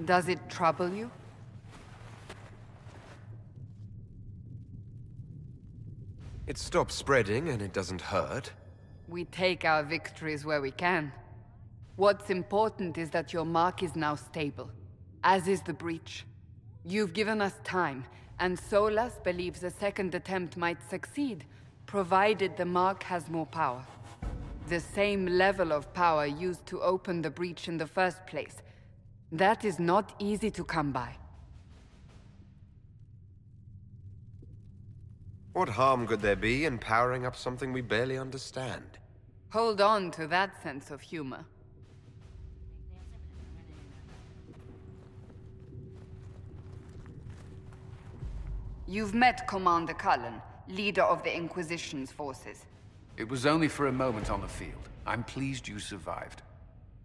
Does it trouble you? It stops spreading and it doesn't hurt. We take our victories where we can. What's important is that your mark is now stable, as is the breach. You've given us time, and Solas believes a second attempt might succeed, provided the mark has more power. The same level of power used to open the breach in the first place. That is not easy to come by. What harm could there be in powering up something we barely understand? Hold on to that sense of humor. You've met Commander Cullen, leader of the Inquisition's forces. It was only for a moment on the field. I'm pleased you survived.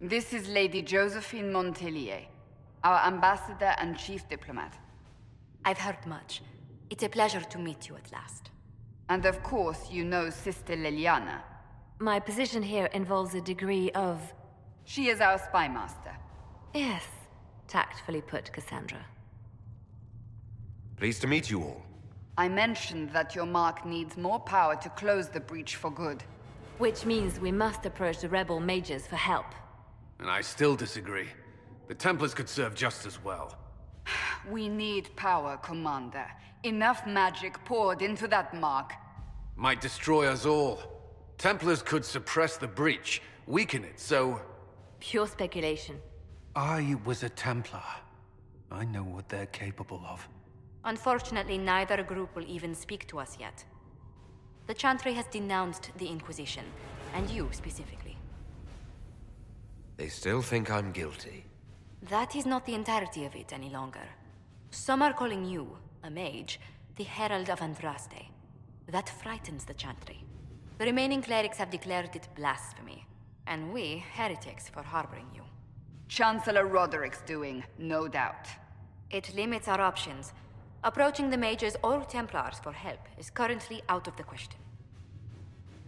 This is Lady Josephine Montelier, our ambassador and chief diplomat. I've heard much. It's a pleasure to meet you at last. And of course, you know Sister Liliana. My position here involves a degree of... She is our spy master. Yes, tactfully put, Cassandra. Pleased to meet you all. I mentioned that your mark needs more power to close the breach for good. Which means we must approach the rebel mages for help. And I still disagree. The Templars could serve just as well. We need power, Commander. Enough magic poured into that mark. Might destroy us all. Templars could suppress the breach, weaken it, so... Pure speculation. I was a Templar. I know what they're capable of. Unfortunately, neither group will even speak to us yet. The Chantry has denounced the Inquisition, and you specifically. They still think I'm guilty. That is not the entirety of it any longer. Some are calling you, a mage, the Herald of Andraste. That frightens the Chantry. The remaining clerics have declared it blasphemy, and we, heretics, for harboring you. Chancellor Roderick's doing, no doubt. It limits our options. Approaching the mages or Templars for help is currently out of the question.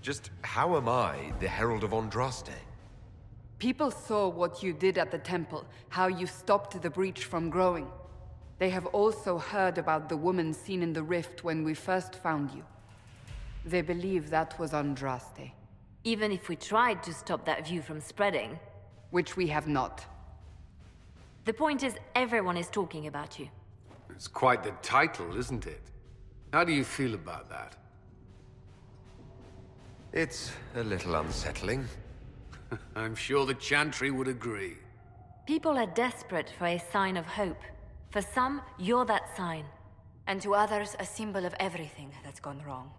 Just how am I the Herald of Andraste? People saw what you did at the temple, how you stopped the breach from growing. They have also heard about the woman seen in the rift when we first found you. They believe that was Andraste. Even if we tried to stop that view from spreading... Which we have not. The point is, everyone is talking about you. It's quite the title, isn't it? How do you feel about that? It's a little unsettling. I'm sure the Chantry would agree. People are desperate for a sign of hope. For some, you're that sign. And to others, a symbol of everything that's gone wrong.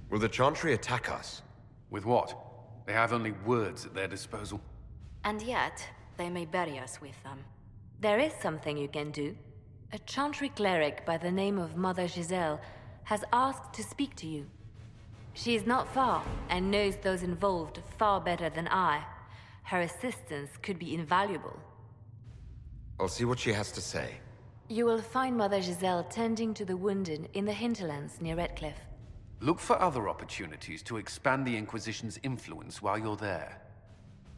Will the Chantry attack us? With what? They have only words at their disposal. And yet, they may bury us with them. There is something you can do. A Chantry cleric by the name of Mother Giselle has asked to speak to you. She is not far, and knows those involved far better than I. Her assistance could be invaluable. I'll see what she has to say. You will find Mother Giselle tending to the wounded in the hinterlands near Redcliffe. Look for other opportunities to expand the Inquisition's influence while you're there.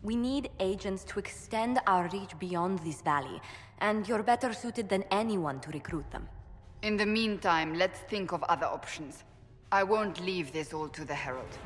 We need agents to extend our reach beyond this valley, and you're better suited than anyone to recruit them. In the meantime, let's think of other options. I won't leave this all to the Herald.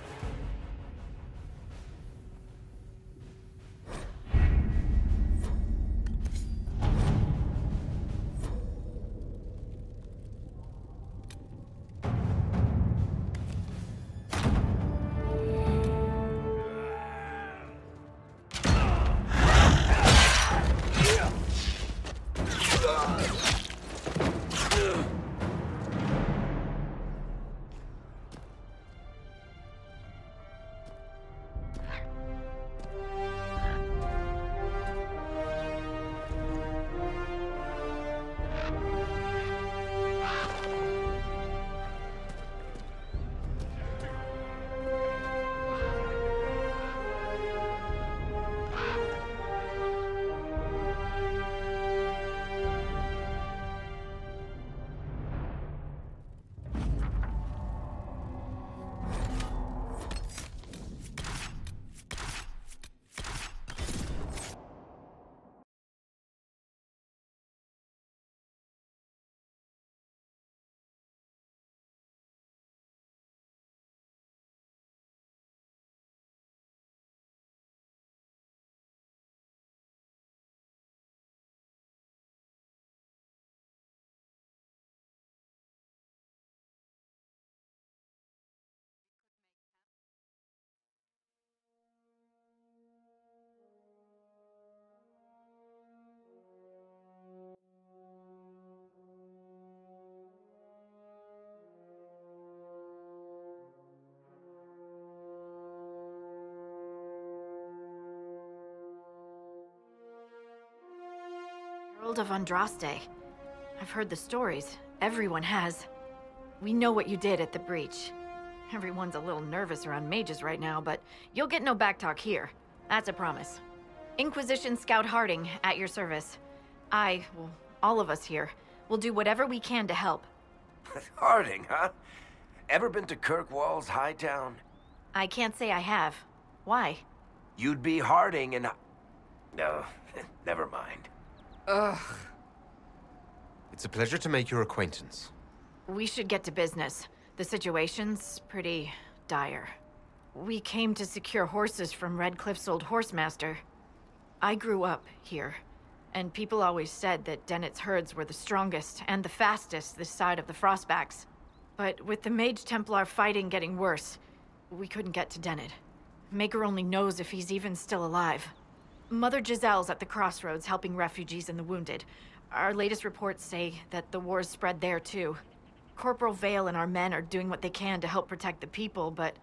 World of Andraste. I've heard the stories. Everyone has. We know what you did at the breach. Everyone's a little nervous around mages right now, but you'll get no backtalk here. That's a promise. Inquisition Scout Harding, at your service. Well, all of us here, will do whatever we can to help. Harding, huh? Ever been to Kirkwall's Hightown? I can't say I have. Why? You'd be Harding and... No, never mind. Ugh. It's a pleasure to make your acquaintance. We should get to business. The situation's pretty dire. We came to secure horses from Redcliffe's old horsemaster. I grew up here, and people always said that Dennett's herds were the strongest and the fastest this side of the Frostbacks. But with the Mage Templar fighting getting worse, we couldn't get to Dennett. Maker only knows if he's even still alive. Mother Giselle's at the crossroads helping refugees and the wounded. Our latest reports say that the war's spread there too. Corporal Vale and our men are doing what they can to help protect the people, but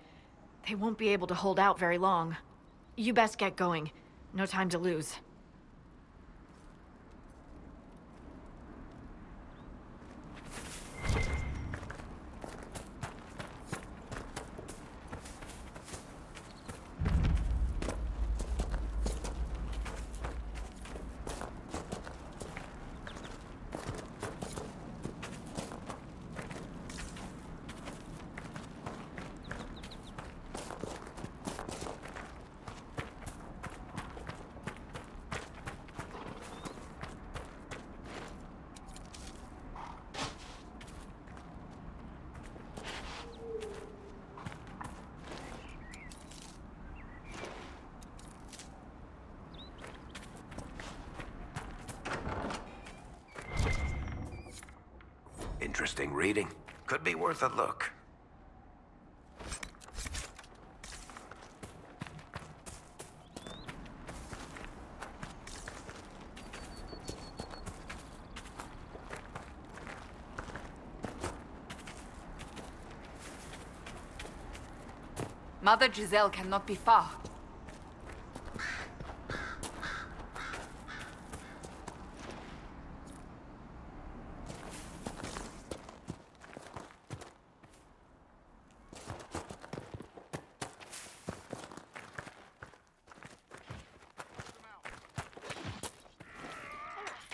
they won't be able to hold out very long. You best get going. No time to lose. Interesting reading. Could be worth a look. Mother Giselle cannot be far.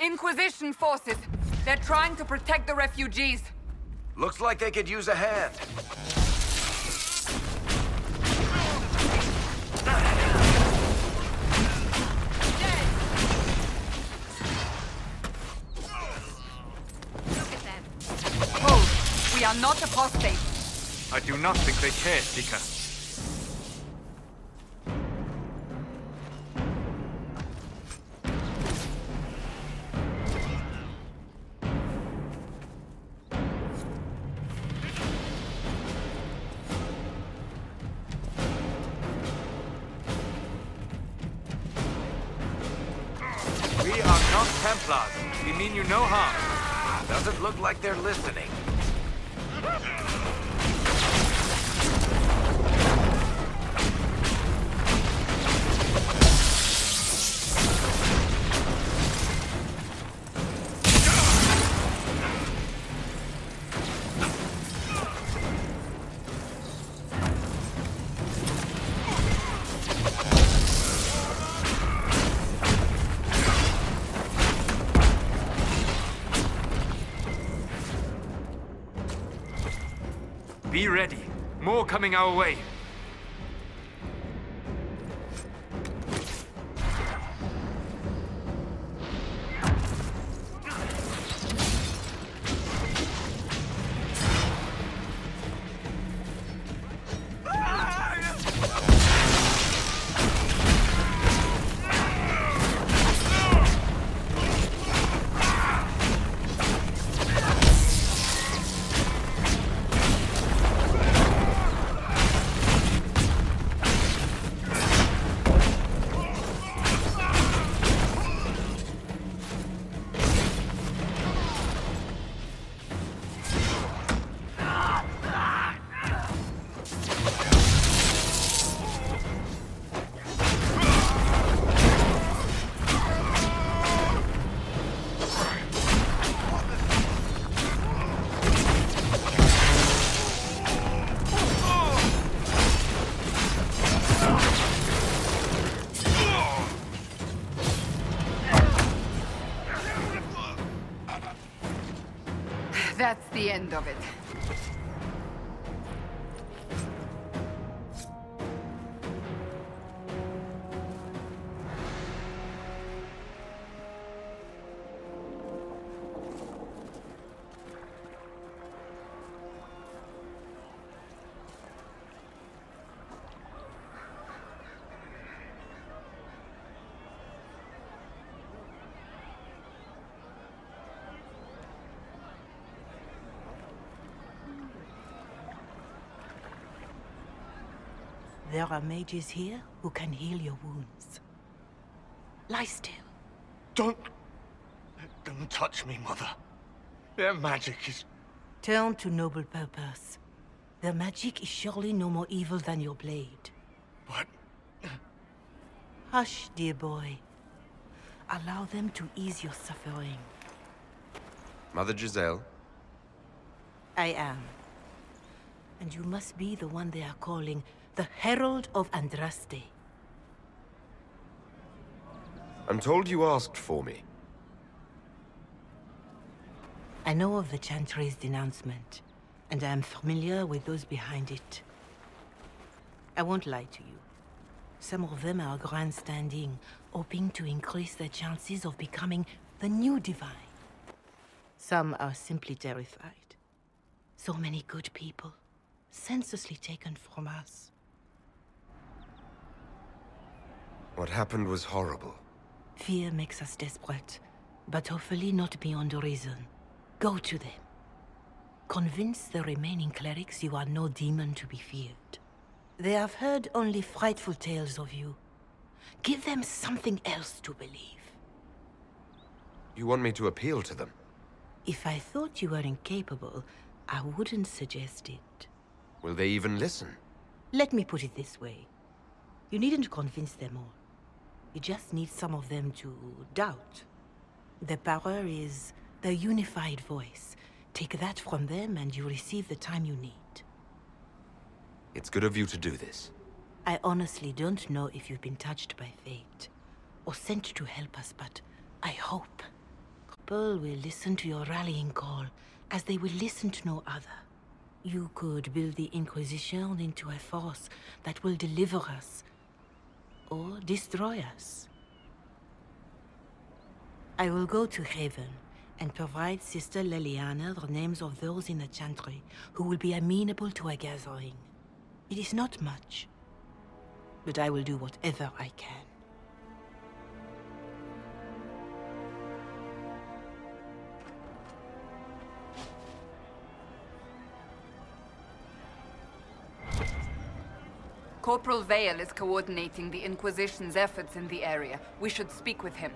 Inquisition forces. They're trying to protect the refugees. Looks like they could use a hand. Look at them. Hold. We are not apostates. I do not think they care, Seeker. We are not Templars. We mean you no harm. Doesn't look like they're listening. Be ready. More coming our way. the end of it. There are mages here who can heal your wounds. Lie still. Don't let them touch me, Mother. Their magic is... Turn to noble purpose. Their magic is surely no more evil than your blade. But... Hush, dear boy. Allow them to ease your suffering. Mother Giselle? I am. And you must be the one they are calling the Herald of Andraste. I'm told you asked for me. I know of the Chantry's denouncement, and I am familiar with those behind it. I won't lie to you. Some of them are grandstanding, hoping to increase their chances of becoming the new divine. Some are simply terrified. So many good people, senselessly taken from us. What happened was horrible. Fear makes us desperate, but hopefully not beyond reason. Go to them. Convince the remaining clerics you are no demon to be feared. They have heard only frightful tales of you. Give them something else to believe. You want me to appeal to them? If I thought you were incapable, I wouldn't suggest it. Will they even listen? Let me put it this way. You needn't convince them all. You just need some of them to doubt. Their power is their unified voice. Take that from them and you receive the time you need. It's good of you to do this. I honestly don't know if you've been touched by fate, or sent to help us, but I hope people will listen to your rallying call, as they will listen to no other. You could build the Inquisition into a force that will deliver us, or destroy us. I will go to Haven, and provide Sister Leliana the names of those in the Chantry who will be amenable to a gathering. It is not much, but I will do whatever I can. Corporal Vale is coordinating the Inquisition's efforts in the area. We should speak with him.